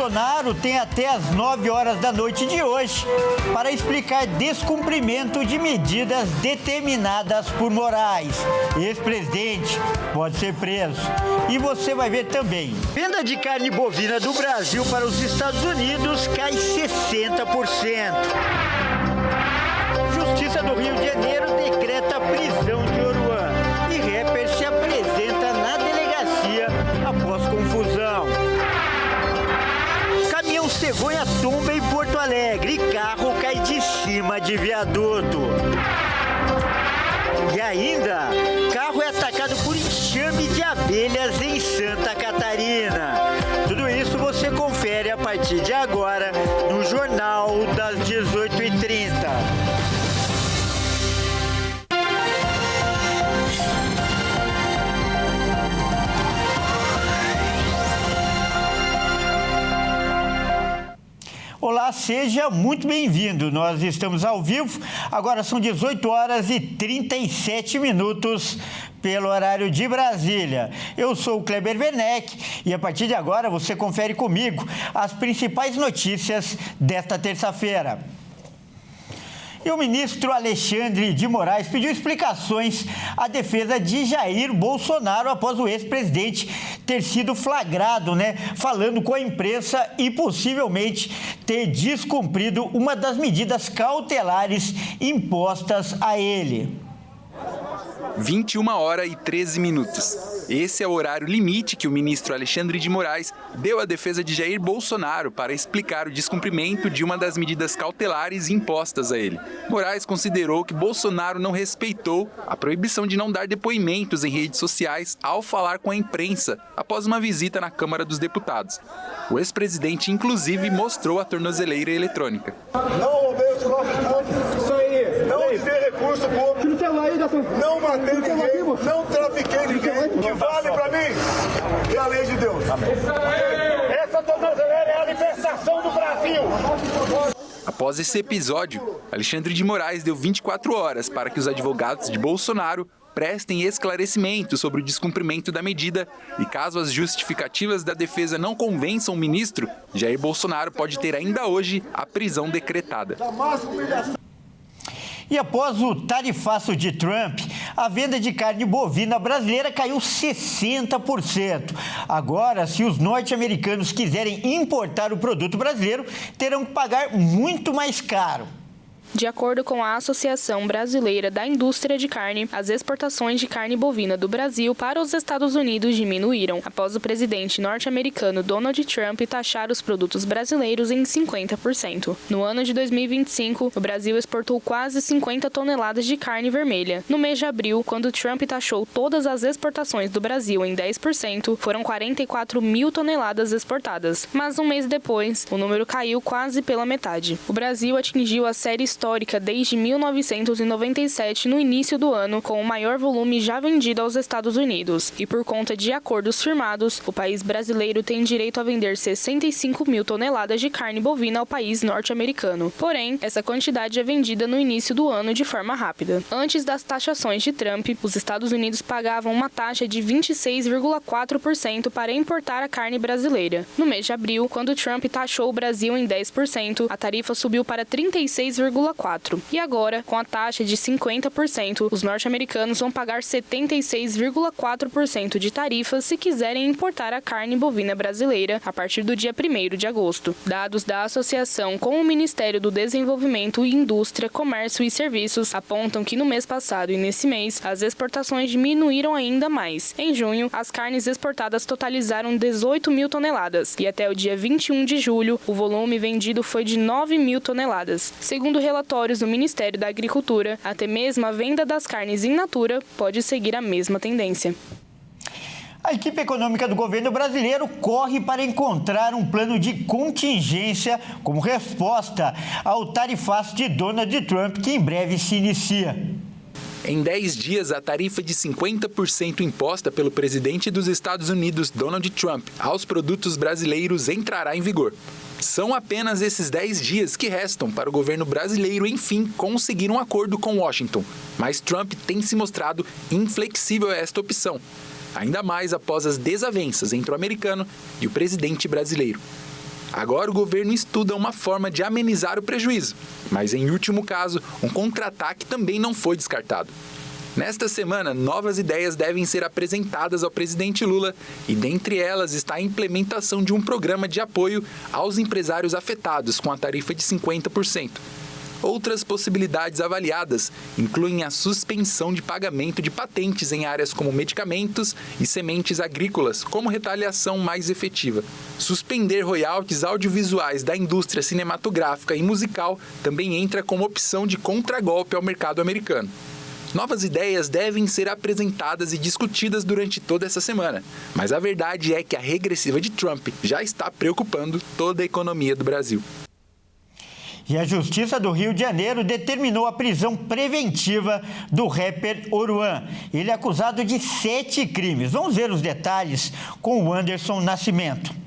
Bolsonaro tem até às 9 horas da noite de hoje para explicar descumprimento de medidas determinadas por Moraes. Ex-presidente pode ser preso. E você vai ver também. Venda de carne bovina do Brasil para os Estados Unidos cai 60%. Justiça do Rio de Janeiro decreta a prisão de Oruan. E rapper se apresenta na delegacia após confusão. Caminhão cegonha tomba em Porto Alegre e carro cai de cima de viaduto. E ainda, carro é atacado por enxame de abelhas em Santa Catarina. Tudo isso você confere a partir de agora no Jornal das 18h30. Olá, seja muito bem-vindo. Nós estamos ao vivo, agora são 18 horas e 37 minutos pelo horário de Brasília. Eu sou o Kleber Werneck e a partir de agora você confere comigo as principais notícias desta terça-feira. E o ministro Alexandre de Moraes pediu explicações à defesa de Jair Bolsonaro após o ex-presidente ter sido flagrado, falando com a imprensa e possivelmente ter descumprido uma das medidas cautelares impostas a ele. 21h13. Esse é o horário limite que o ministro Alexandre de Moraes deu à defesa de Jair Bolsonaro para explicar o descumprimento de uma das medidas cautelares impostas a ele. Moraes considerou que Bolsonaro não respeitou a proibição de não dar depoimentos em redes sociais ao falar com a imprensa após uma visita na Câmara dos Deputados. O ex-presidente, inclusive, mostrou a tornozeleira eletrônica. Não roubei os cofres públicos. Isso aí. Não usei recurso público. Não matei ninguém. Não trafiquei ninguém. O que vale pra mim é a lei de Deus. Essa tornozeleira é a libertação do Brasil. Após esse episódio, Alexandre de Moraes deu 24 horas para que os advogados de Bolsonaro prestem esclarecimentos sobre o descumprimento da medida e, caso as justificativas da defesa não convençam o ministro, Jair Bolsonaro pode ter ainda hoje a prisão decretada. E após o tarifaço de Trump, a venda de carne bovina brasileira caiu 60%. Agora, se os norte-americanos quiserem importar o produto brasileiro, terão que pagar muito mais caro. De acordo com a Associação Brasileira da Indústria de Carne, as exportações de carne bovina do Brasil para os Estados Unidos diminuíram após o presidente norte-americano Donald Trump taxar os produtos brasileiros em 50%. No ano de 2025, o Brasil exportou quase 50 toneladas de carne vermelha. No mês de abril, quando Trump taxou todas as exportações do Brasil em 10%, foram 44 mil toneladas exportadas. Mas um mês depois, o número caiu quase pela metade. O Brasil atingiu a série histórica desde 1997 no início do ano, com o maior volume já vendido aos Estados Unidos. E por conta de acordos firmados, o país brasileiro tem direito a vender 65 mil toneladas de carne bovina ao país norte-americano. Porém, essa quantidade é vendida no início do ano de forma rápida. Antes das taxações de Trump, os Estados Unidos pagavam uma taxa de 26,4% para importar a carne brasileira. No mês de abril, quando Trump taxou o Brasil em 10%, a tarifa subiu para 36,4%. E agora, com a taxa de 50%, os norte-americanos vão pagar 76,4% de tarifas se quiserem importar a carne bovina brasileira a partir do dia 1º de agosto. Dados da associação com o Ministério do Desenvolvimento e Indústria, Comércio e Serviços apontam que no mês passado e nesse mês, as exportações diminuíram ainda mais. Em junho, as carnes exportadas totalizaram 18 mil toneladas e até o dia 21 de julho, o volume vendido foi de 9 mil toneladas. Segundo relatórios do Ministério da Agricultura, até mesmo a venda das carnes in natura pode seguir a mesma tendência. A equipe econômica do governo brasileiro corre para encontrar um plano de contingência como resposta ao tarifaço de Donald Trump, que em breve se inicia. Em 10 dias, a tarifa de 50% imposta pelo presidente dos Estados Unidos, Donald Trump, aos produtos brasileiros entrará em vigor. São apenas esses 10 dias que restam para o governo brasileiro, enfim, conseguir um acordo com Washington. Mas Trump tem se mostrado inflexível a esta opção, ainda mais após as desavenças entre o americano e o presidente brasileiro. Agora o governo estuda uma forma de amenizar o prejuízo, mas em último caso, um contra-ataque também não foi descartado. Nesta semana, novas ideias devem ser apresentadas ao presidente Lula e dentre elas está a implementação de um programa de apoio aos empresários afetados com a tarifa de 50%. Outras possibilidades avaliadas incluem a suspensão de pagamento de patentes em áreas como medicamentos e sementes agrícolas, como retaliação mais efetiva. Suspender royalties audiovisuais da indústria cinematográfica e musical também entra como opção de contragolpe ao mercado americano. Novas ideias devem ser apresentadas e discutidas durante toda essa semana, mas a verdade é que a regressiva de Trump já está preocupando toda a economia do Brasil. E a Justiça do Rio de Janeiro determinou a prisão preventiva do rapper Oruan. Ele é acusado de 7 crimes. Vamos ver os detalhes com o Anderson Nascimento.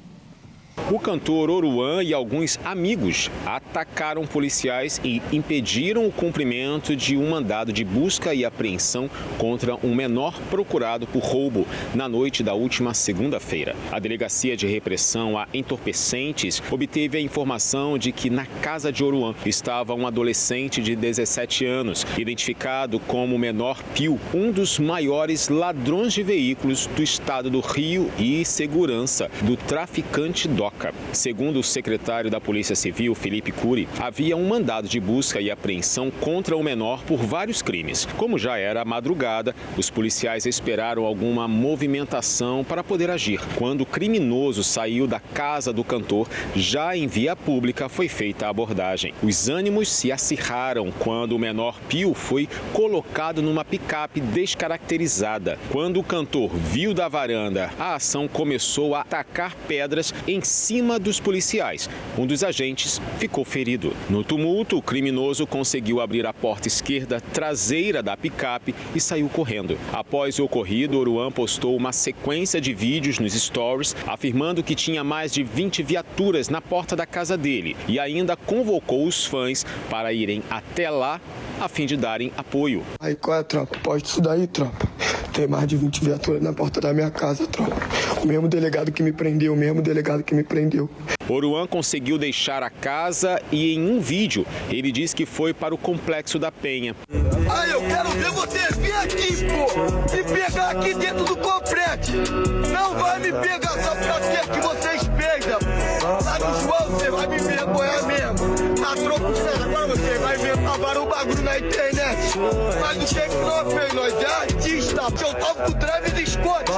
O cantor Oruan e alguns amigos atacaram policiais e impediram o cumprimento de um mandado de busca e apreensão contra um menor procurado por roubo na noite da última segunda-feira. A Delegacia de Repressão a Entorpecentes obteve a informação de que na casa de Oruan estava um adolescente de 17 anos, identificado como Menor Pio, um dos maiores ladrões de veículos do estado do Rio e segurança do traficante DOCA. Segundo o secretário da Polícia Civil, Felipe Cury, havia um mandado de busca e apreensão contra o menor por vários crimes. Como já era madrugada, os policiais esperaram alguma movimentação para poder agir. Quando o criminoso saiu da casa do cantor, já em via pública foi feita a abordagem. Os ânimos se acirraram quando o Menor Pio foi colocado numa picape descaracterizada. Quando o cantor viu da varanda, a ação começou a atacar pedras em cima dos policiais. Um dos agentes ficou ferido. No tumulto, o criminoso conseguiu abrir a porta esquerda traseira da picape e saiu correndo. Após o ocorrido, Oruan postou uma sequência de vídeos nos stories, afirmando que tinha mais de 20 viaturas na porta da casa dele e ainda convocou os fãs para irem até lá a fim de darem apoio. Aí qual é, tropa? Pode isso daí, tropa. Tem mais de 20 viaturas na porta da minha casa, tropa. O mesmo delegado que me prendeu, Oruan conseguiu deixar a casa e em um vídeo ele diz que foi para o Complexo da Penha. Aí eu quero ver você vir aqui, pô, e pegar aqui dentro do complexo. Não vai me pegar só pra ter que vocês pegam. Lá no João você vai me vergonhar mesmo. Tá troco de nada, agora você vai inventar um bagulho na internet. Mas o que não fez, nós é artista. Eu toco com o Travis Scott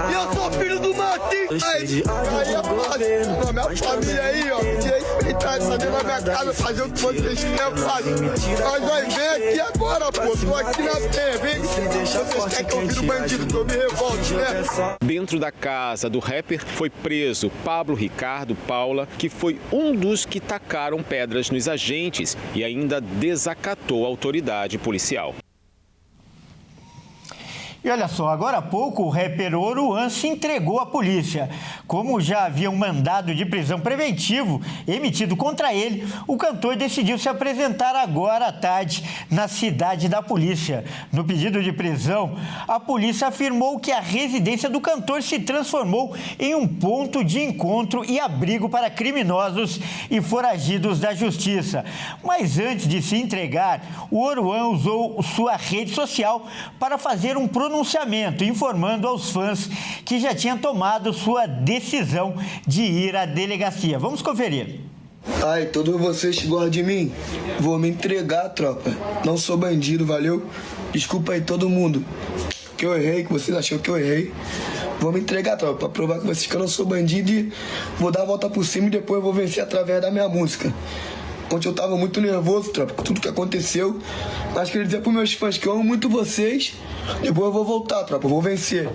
e eu sou filho do Martins. Aí é fácil. Minha família aí, ó, tinha respeitado, tá dentro da minha casa, fazer o que vocês querem fazer. Nós vai ver aqui agora, pô, tô aqui na Penha, vem. Vocês querem que eu vire bandido, que eu me revolte, né? Dentro da casa do rapper foi preso Pablo Ricardo Paula, que foi um dos que tacaram pedras nos agentes e ainda desacatou a autoridade policial. E olha só, agora há pouco o rapper Oruan se entregou à polícia. Como já havia um mandado de prisão preventivo emitido contra ele, o cantor decidiu se apresentar agora à tarde na cidade da polícia. No pedido de prisão, a polícia afirmou que a residência do cantor se transformou em um ponto de encontro e abrigo para criminosos e foragidos da justiça. Mas antes de se entregar, o Oruan usou sua rede social para fazer um pronunciamento informando aos fãs que já tinha tomado sua decisão de ir à delegacia. Vamos conferir. Ai, todos vocês que gostam de mim, vou me entregar, tropa. Não sou bandido, valeu? Desculpa aí todo mundo que eu errei, que vocês acharam que eu errei. Vou me entregar, tropa, pra provar que vocês que eu não sou bandido e vou dar a volta por cima e depois eu vou vencer através da minha música. Ontem eu tava muito nervoso, tropa, com tudo que aconteceu. Mas queria dizer pros meus fãs que eu amo muito vocês. Depois eu vou voltar, tropa, eu vou vencer.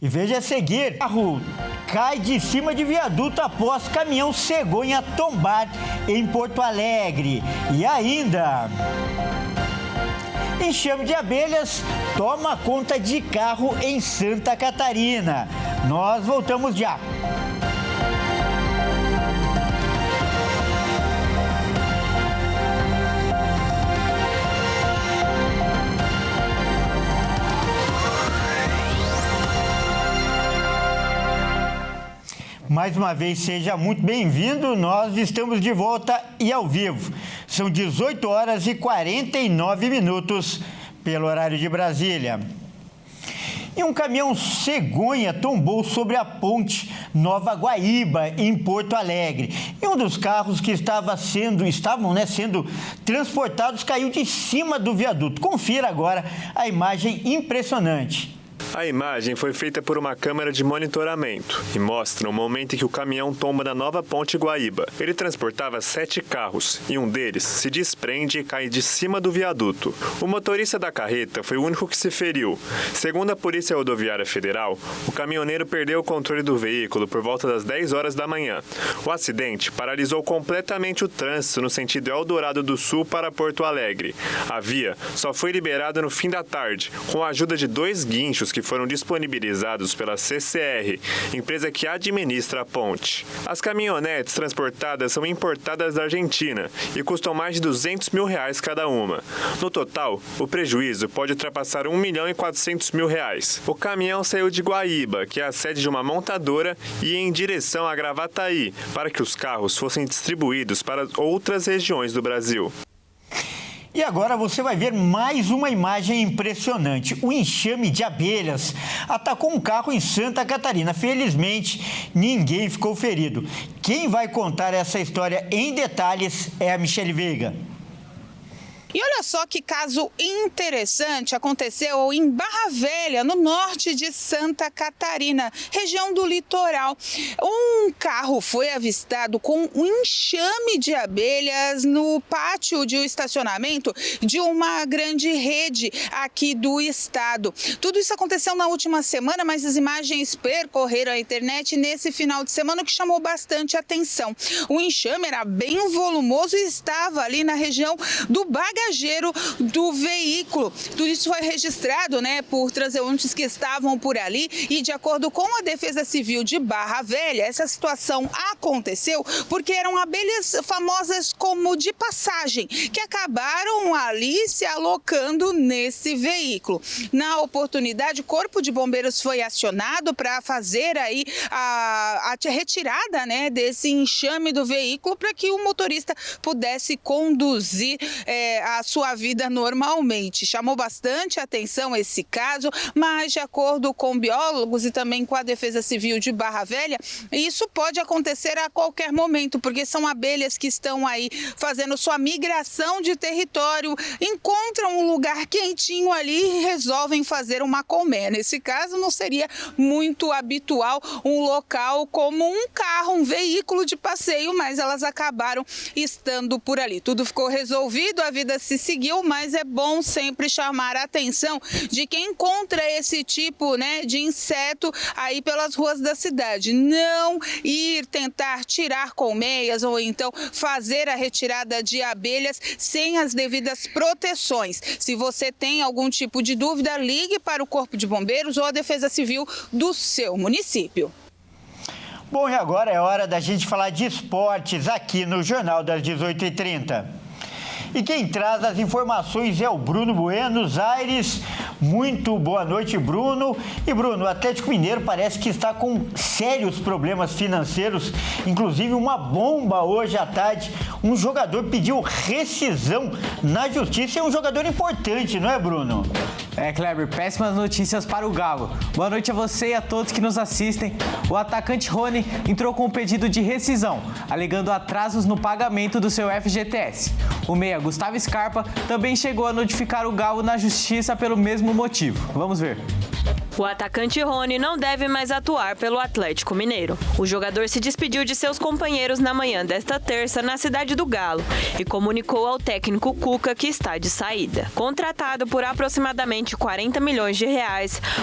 E veja a seguir, carro cai de cima de viaduto após caminhão cegonha tombar em Porto Alegre. E ainda, enxame de abelhas toma conta de carro em Santa Catarina. Nós voltamos já. Mais uma vez, seja muito bem-vindo. Nós estamos de volta e ao vivo. São 18 horas e 49 minutos pelo horário de Brasília. E um caminhão cegonha tombou sobre a ponte Nova Guaíba, em Porto Alegre. E um dos carros que estavam sendo transportados caiu de cima do viaduto. Confira agora a imagem impressionante. A imagem foi feita por uma câmera de monitoramento e mostra o momento em que o caminhão tomba na nova ponte Guaíba. Ele transportava 7 carros e um deles se desprende e cai de cima do viaduto. O motorista da carreta foi o único que se feriu. Segundo a Polícia Rodoviária Federal, o caminhoneiro perdeu o controle do veículo por volta das 10 horas da manhã. O acidente paralisou completamente o trânsito no sentido Eldorado do Sul para Porto Alegre. A via só foi liberada no fim da tarde, com a ajuda de 2 guinchos que foram disponibilizados pela CCR, empresa que administra a ponte. As caminhonetes transportadas são importadas da Argentina e custam mais de R$200 mil cada uma. No total, o prejuízo pode ultrapassar R$1.400.000. O caminhão saiu de Guaíba, que é a sede de uma montadora, e ia em direção a Gravataí, para que os carros fossem distribuídos para outras regiões do Brasil. E agora você vai ver mais uma imagem impressionante. O enxame de abelhas atacou um carro em Santa Catarina. Felizmente, ninguém ficou ferido. Quem vai contar essa história em detalhes é a Michele Veiga. E olha só que caso interessante aconteceu em Barra Velha, no norte de Santa Catarina, região do litoral. Um carro foi avistado com um enxame de abelhas no pátio de um estacionamento de uma grande rede aqui do estado. Tudo isso aconteceu na última semana, mas as imagens percorreram a internet nesse final de semana, o que chamou bastante atenção. O enxame era bem volumoso e estava ali na região do bagageiro do veículo. Tudo isso foi registrado, por transeuntes que estavam por ali e, de acordo com a Defesa Civil de Barra Velha, essa situação aconteceu porque eram abelhas famosas como de passagem, que acabaram ali se alocando nesse veículo. Na oportunidade, o Corpo de Bombeiros foi acionado para fazer aí a retirada, desse enxame do veículo para que o motorista pudesse conduzir a sua vida normalmente. Chamou bastante atenção esse caso, mas de acordo com biólogos e também com a Defesa Civil de Barra Velha, isso pode acontecer a qualquer momento, porque são abelhas que estão aí fazendo sua migração de território, encontram um lugar quentinho ali e resolvem fazer uma colmeia. Nesse caso, não seria muito habitual um local como um carro, um veículo de passeio, mas elas acabaram estando por ali. Tudo ficou resolvido, a vida se seguiu, mas é bom sempre chamar a atenção de quem encontra esse tipo, de inseto aí pelas ruas da cidade. Não ir tentar tirar colmeias ou então fazer a retirada de abelhas sem as devidas proteções. Se você tem algum tipo de dúvida, ligue para o Corpo de Bombeiros ou a Defesa Civil do seu município. Bom, e agora é hora da gente falar de esportes aqui no Jornal das 18h30. E quem traz as informações é o Bruno Buenos Aires. Muito boa noite, Bruno. E, Bruno, o Atlético Mineiro parece que está com sérios problemas financeiros, inclusive uma bomba hoje à tarde. Um jogador pediu rescisão na justiça, é um jogador importante, não é, Bruno? Kleber, péssimas notícias para o Galo. Boa noite a você e a todos que nos assistem. O atacante Rony entrou com um pedido de rescisão, alegando atrasos no pagamento do seu FGTS. O meia Gustavo Scarpa também chegou a notificar o Galo na justiça pelo mesmo motivo. Vamos ver. O atacante Rony não deve mais atuar pelo Atlético Mineiro. O jogador se despediu de seus companheiros na manhã desta terça na cidade do Galo e comunicou ao técnico Cuca que está de saída. Contratado por aproximadamente R$40 milhões,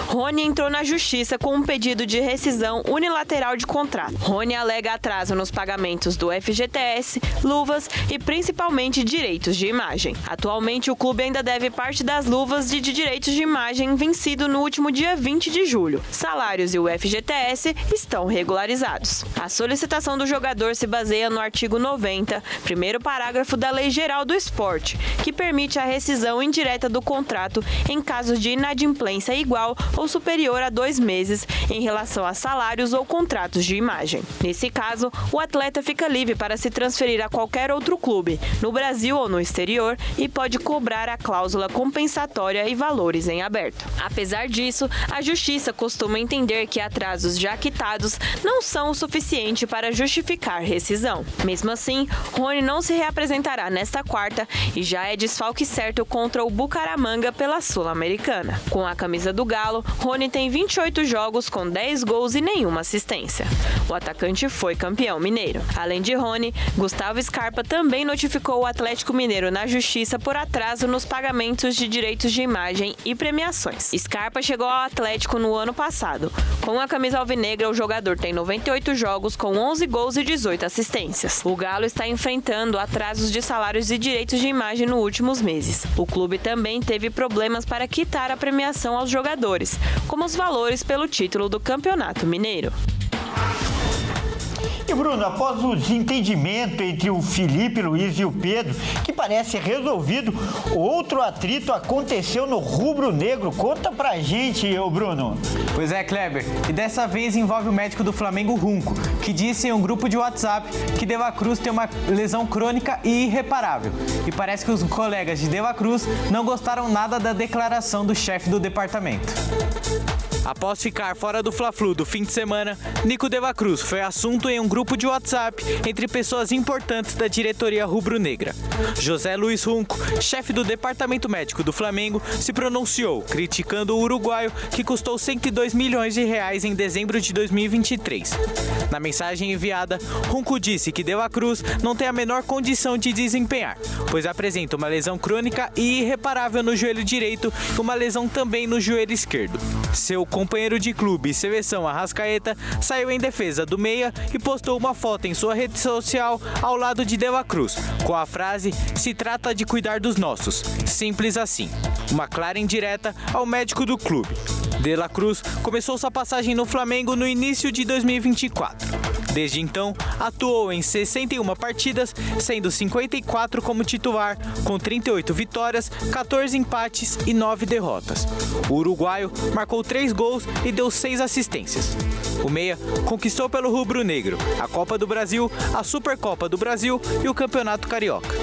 Rony entrou na justiça com um pedido de rescisão unilateral de contrato. Rony alega atraso nos pagamentos do FGTS, luvas e principalmente direitos de imagem. Atualmente, o clube ainda deve parte das luvas de direitos de imagem vencido no último dia 20 de julho. Salários e o FGTS estão regularizados. A solicitação do jogador se baseia no artigo 90, primeiro parágrafo da Lei Geral do Esporte, que permite a rescisão indireta do contrato em casos de inadimplência igual ou superior a 2 meses em relação a salários ou contratos de imagem. Nesse caso, o atleta fica livre para se transferir a qualquer outro clube, no Brasil ou no exterior, e pode cobrar a cláusula compensatória e valores em aberto. Apesar disso, a Justiça costuma entender que atrasos já quitados não são o suficiente para justificar rescisão. Mesmo assim, Rony não se reapresentará nesta quarta e já é desfalque certo contra o Bucaramanga pela Sul-Americana. Com a camisa do Galo, Rony tem 28 jogos com 10 gols e nenhuma assistência. O atacante foi campeão mineiro. Além de Rony, Gustavo Scarpa também notificou o Atlético Mineiro na Justiça por atraso nos pagamentos de direitos de imagem e premiações. Scarpa chegou ao Atlético no ano passado. Com a camisa alvinegra, o jogador tem 98 jogos com 11 gols e 18 assistências. O Galo está enfrentando atrasos de salários e direitos de imagem nos últimos meses. O clube também teve problemas para quitar a premiação aos jogadores, como os valores pelo título do Campeonato Mineiro. E Bruno, após o desentendimento entre o Felipe Luiz e o Pedro, que parece resolvido, outro atrito aconteceu no rubro-negro. Conta pra gente, Bruno. Pois é, Kleber. E dessa vez envolve o médico do Flamengo, Runco, que disse em um grupo de WhatsApp que De La Cruz tem uma lesão crônica e irreparável. E parece que os colegas de De La Cruz não gostaram nada da declaração do chefe do departamento. Após ficar fora do Fla-Flu do fim de semana, Nico De La Cruz foi assunto em um grupo de WhatsApp entre pessoas importantes da diretoria rubro-negra. José Luiz Runco, chefe do departamento médico do Flamengo, se pronunciou, criticando o uruguaio que custou 102 milhões de reais em dezembro de 2023. Na mensagem enviada, Runco disse que De La Cruz não tem a menor condição de desempenhar, pois apresenta uma lesão crônica e irreparável no joelho direito e uma lesão também no joelho esquerdo. Seu companheiro de clube e seleção Arrascaeta saiu em defesa do meia e postou uma foto em sua rede social ao lado de De La Cruz, com a frase "Se trata de cuidar dos nossos". Simples assim. Uma clara indireta ao médico do clube. De La Cruz começou sua passagem no Flamengo no início de 2024. Desde então, atuou em 61 partidas, sendo 54 como titular, com 38 vitórias, 14 empates e 9 derrotas. O uruguaio marcou 3 gols e deu 6 assistências. O meia conquistou pelo rubro-negro a Copa do Brasil, a Supercopa do Brasil e o Campeonato Carioca.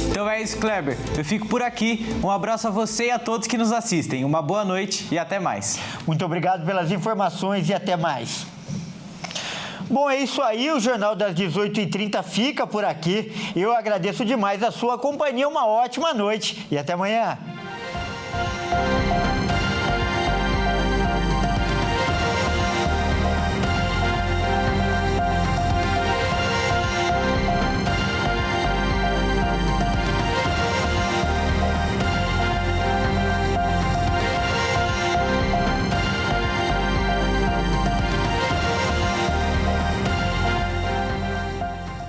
Então é isso, Kleber. Eu fico por aqui. Um abraço a você e a todos que nos assistem. Uma boa noite e até mais. Muito obrigado pelas informações e até mais. Bom, é isso aí, o Jornal das 18h30 fica por aqui. Eu agradeço demais a sua companhia, uma ótima noite e até amanhã.